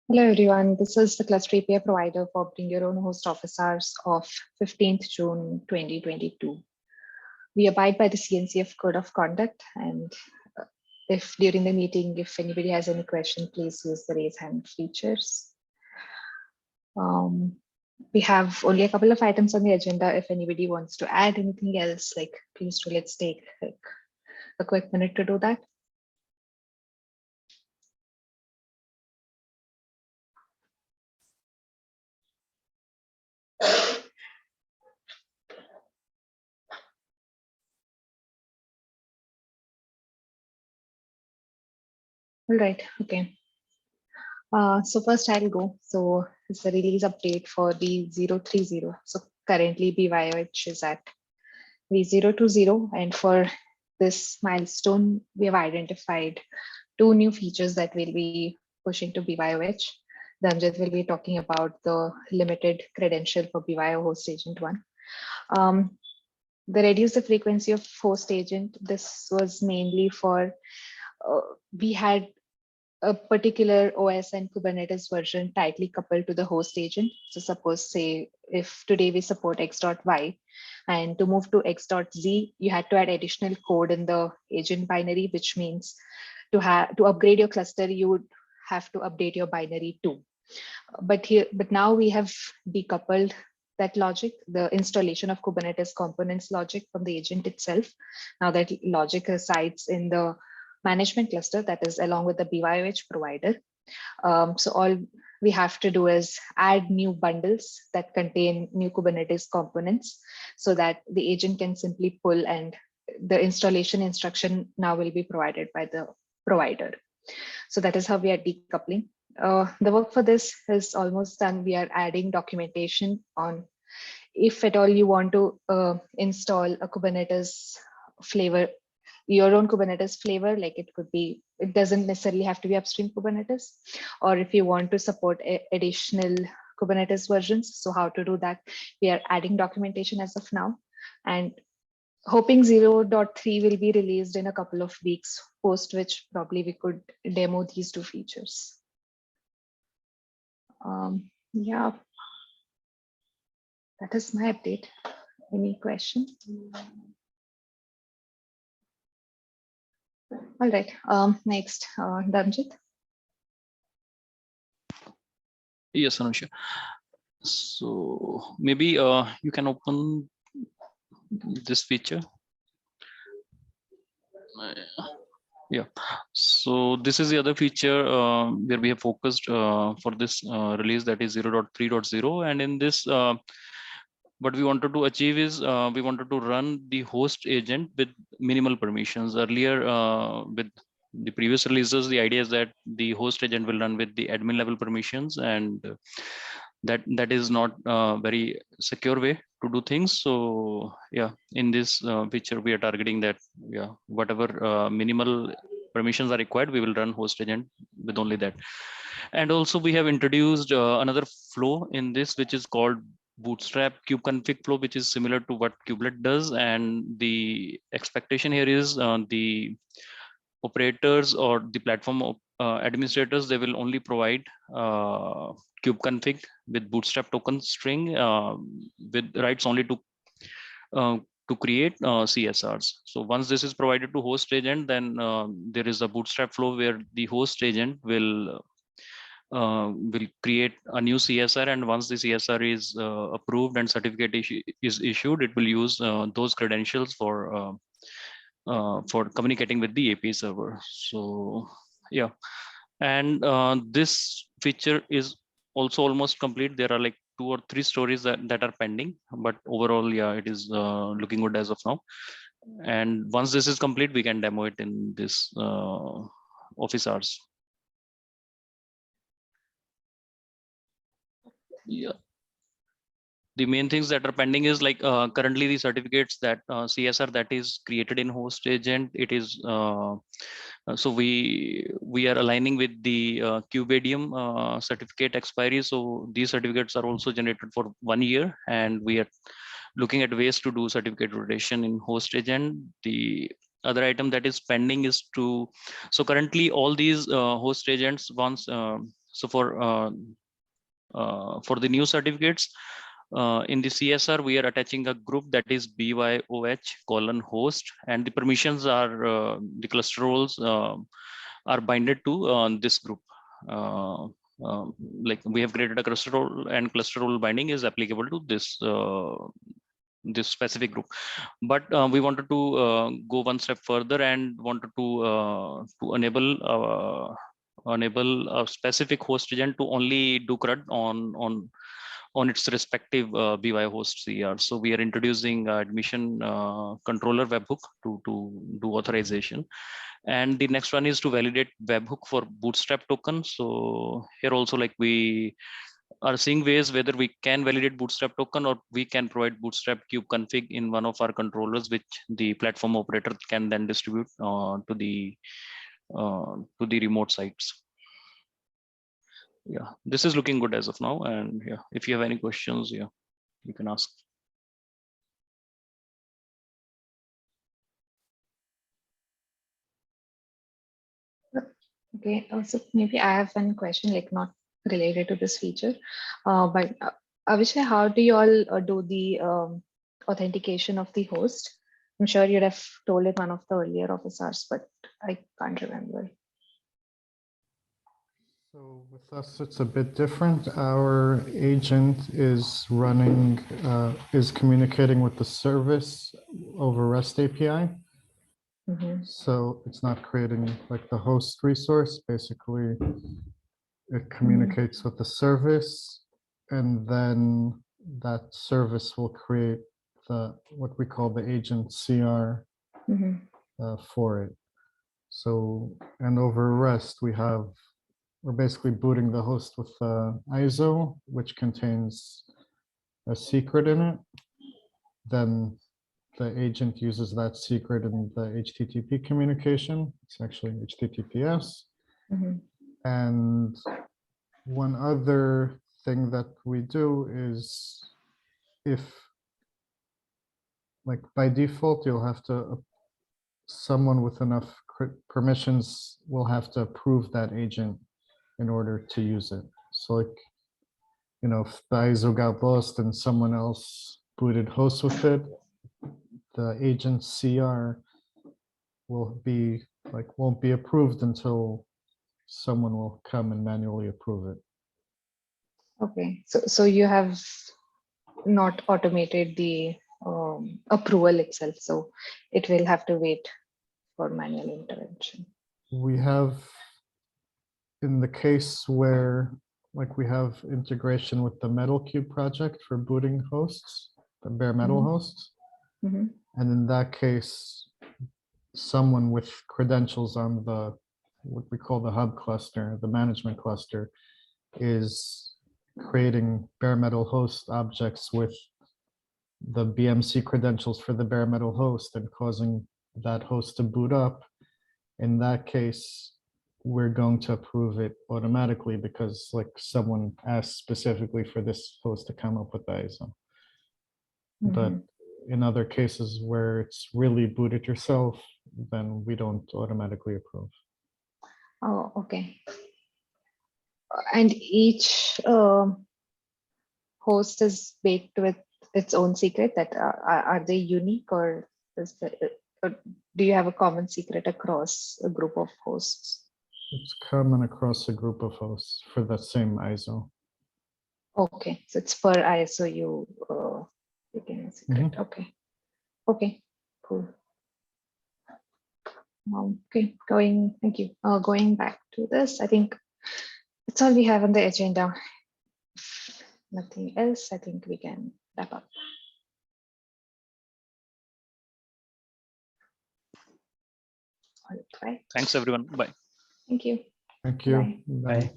Hello everyone, this is the Cluster API provider for Bring Your Own Host office hours of 15th June 2022. We abide by the CNCF Code of Conduct, and if during the meeting, if anybody has any question, please use the raise hand features. We have only a couple of items on the agenda. If anybody wants to add anything else, please do, let's take a quick minute to do that. All right, okay. So first I'll go. So it's the release update for the 030. So currently BYOH is at V020. And for this milestone, we have identified two new features that we'll be pushing to BYOH. Dhanjit will be talking about the limited credential for BYO host agent 1. The reduce the frequency of host agent. This was mainly for, we had a particular OS and Kubernetes version tightly coupled to the host agent. So suppose, say, if today we support x.y, and to move to x.z, you had to add additional code in the agent binary, which means to upgrade your cluster, you would have to update your binary too. But now we have decoupled that logic, the installation of Kubernetes components logic from the agent itself. Now that logic resides in the management cluster, that is along with the BYOH provider. So all we have to do is add new bundles that contain new Kubernetes components so that the agent can simply pull, and the installation instruction now will be provided by the provider. So that is how we are decoupling. The work for this is almost done. We are adding documentation on if at all you want to install a Kubernetes flavor, your own Kubernetes flavor, like it doesn't necessarily have to be upstream Kubernetes, or if you want to support additional Kubernetes versions. So how to do that? We are adding documentation as of now, and hoping 0.3 will be released in a couple of weeks, post which probably we could demo these two features. Yeah, that is my update. Any question? All right, next, Dhanjit. Yes, Anusha. So maybe you can open this feature. Yeah, so this is the other feature where we have focused for this release, that is 0.3.0. And in this, what we wanted to achieve is we wanted to run the host agent with minimal permissions. Earlier, with the previous releases, the idea is that the host agent will run with the admin level permissions, and that is not a very secure way to do things. So yeah, in this feature, we are targeting that, yeah, whatever minimal permissions are required, we will run host agent with only that. And also we have introduced another flow in this, which is called Bootstrap kubeconfig flow, which is similar to what kubelet does. And the expectation here is the operators or the platform administrators, they will only provide kubeconfig with Bootstrap token string with rights only to create CSRs. So once this is provided to host agent, then there is a Bootstrap flow where the host agent will create a new CSR, and once the CSR is approved and certificate is issued, it will use those credentials for communicating with the API server. So yeah, and this feature is also almost complete. There are like 2 or 3 stories that are pending, but overall, yeah, it is looking good as of now. And once this is complete, we can demo it in this office hours. Yeah, the main things that are pending is like currently the certificates that CSR that is created in host agent, it is so we are aligning with the Kubedium certificate expiry. So these certificates are also generated for 1 year, and we are looking at ways to do certificate rotation in host agent. The other item that is pending is to, so currently all these host agents, once So for the new certificates, in the CSR, we are attaching a group that is BYOH:host, and the permissions are the cluster roles are binded to this group. Like we have created a cluster role, and cluster role binding is applicable to this this specific group. But we wanted to go one step further and wanted to enable a specific host agent to only do CRUD on its respective BY host CR. So we are introducing admission controller webhook to do authorization. And the next one is to validate webhook for Bootstrap token. So here also, like, we are seeing ways whether we can validate Bootstrap token, or we can provide Bootstrap kube config in one of our controllers, which the platform operator can then distribute to the remote sites. Yeah, this is looking good as of now. And yeah, if you have any questions, yeah, you can ask. Okay, so maybe I have one question, like not related to this feature, but Avishai, how do you all do the authentication of the host? I'm sure you'd have told it one of the earlier officers, but I can't remember. So with us, it's a bit different. Our agent is running, is communicating with the service over REST API. Mhm. So it's not creating like the host resource. Basically, it communicates with the service, and then that service will create the what we call the agent CR Mhm. for it. So, and over REST, we're basically booting the host with ISO, which contains a secret in it. Then the agent uses that secret in the HTTP communication. It's actually HTTPS. Mhm. And one other thing that we do is, if, like, by default, you'll have to, someone with enough permissions will have to approve that agent in order to use it. So, like, you know, if the ISO got lost and someone else booted host with it, the agent CR will be like, won't be approved until someone will come and manually approve it. Okay, so you have not automated the approval itself, so it will have to wait for manual intervention. We have, in the case where, like, we have integration with the MetalCube project for booting hosts, the bare metal Mhm. hosts. Mhm. And in that case, someone with credentials on the, what we call the hub cluster, the management cluster, is creating bare metal host objects with the BMC credentials for the bare metal host and causing that host to boot up. In that case, we're going to approve it automatically because, like, someone asked specifically for this host to come up with the ISO. But Mhm. in other cases where it's really booted yourself, then we don't automatically approve. Oh, okay. And each host is baked with its own secret. That are they unique, or is or do you have a common secret across a group of hosts? It's common across a group of hosts for the same ISO. Okay, so it's per ISO you can a secret. Okay, okay, cool. Okay, thank you. Going back to this, I think that's all we have on the agenda. Nothing else, I think we can wrap up. All right. Thanks, everyone. Bye. Thank you. Thank you. Bye. Bye.